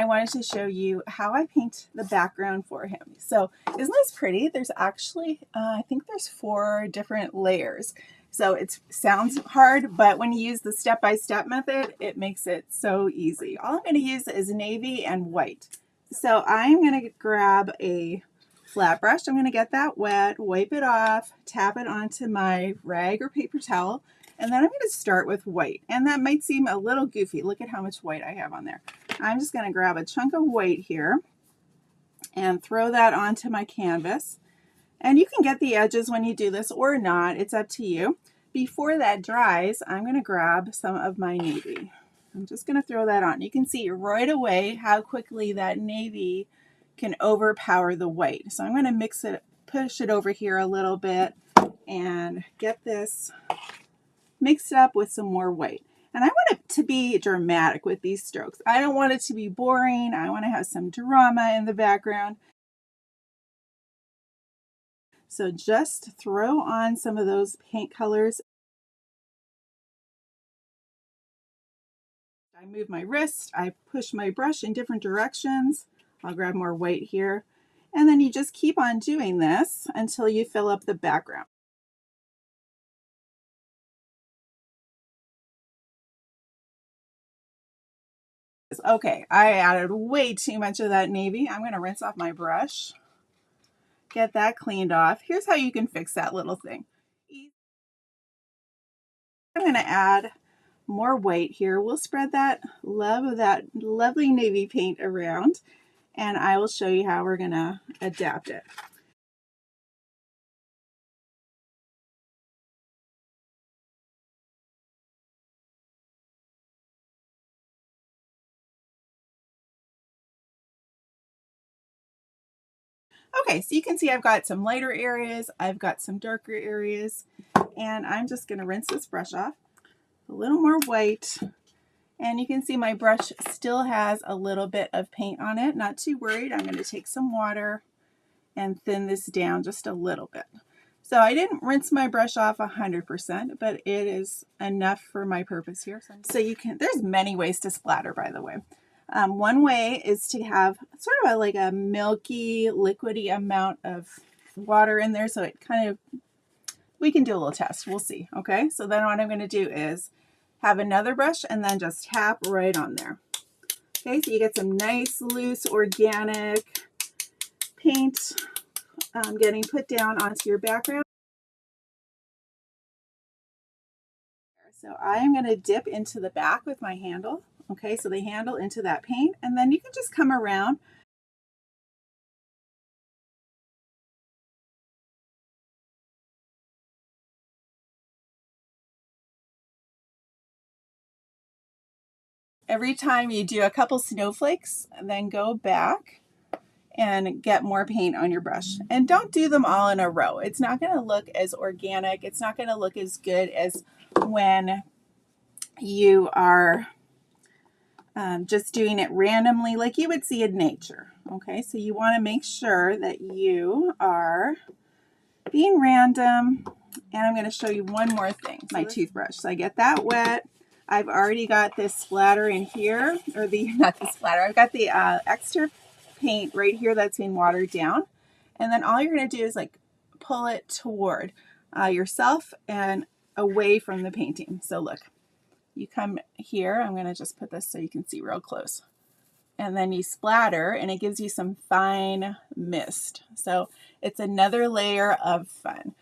I wanted to show you how I paint the background for him. So isn't this pretty? There's actually, I think there's 4 different layers. So it sounds hard, but when you use the step-by-step method, it makes it so easy. All I'm going to use is navy and white. So I'm going to grab a flat brush. I'm going to get that wet, wipe it off, tap it onto my rag or paper towel, and then I'm going to start with white. And that might seem a little goofy. Look at how much white I have on there. I'm just going to grab a chunk of white here and throw that onto my canvas. And you can get the edges when you do this or not. It's up to you. Before that dries, I'm going to grab some of my navy. I'm just going to throw that on. You can see right away how quickly that navy can overpower the white. So I'm going to mix it, push it over here a little bit and get this mixed up with some more white. And I want it to be dramatic with these strokes. I don't want it to be boring. I want to have some drama in the background. So just throw on some of those paint colors. I move my wrist, I push my brush in different directions. I'll grab more white here. And then you just keep on doing this until you fill up the background. Okay, I added way too much of that navy. I'm going to rinse off my brush. Get that cleaned off. Here's how you can fix that little thing. I'm going to add more white here. We'll spread that love of that lovely navy paint around, and I will show you how we're going to adapt it. Okay, so you can see I've got some lighter areas, I've got some darker areas, and I'm just going to rinse this brush off. A little more white, and you can see my brush still has a little bit of paint on it. Not too worried. I'm going to take some water and thin this down just a little bit. So I didn't rinse my brush off 100%, but it is enough for my purpose here. So you can, there's many ways to splatter, by the way. One way is to have sort of like a milky, liquidy amount of water in there. So it kind of, we can do a little test. We'll see. Okay. So then what I'm going to do is have another brush and then just tap right on there. Okay. So you get some nice, loose, organic paint getting put down onto your background. So I'm going to dip into the back with my handle. Okay, so the handle into that paint, and then you can just come around. Every time you do a couple snowflakes, then go back and get more paint on your brush. And don't do them all in a row. It's not going to look as organic. It's not going to look as good as when you are just doing it randomly like you would see in nature. Okay, so you want to make sure that you are being random. And I'm going to show you one more thing, my toothbrush. So I get that wet. I've already got this splatter in here, or not the splatter, I've got the extra paint right here that's been watered down. And then all you're going to do is like pull it toward yourself and away from the painting. So look, you come here, I'm going to just put this so you can see real close. And then you splatter and it gives you some fine mist. So it's another layer of fun.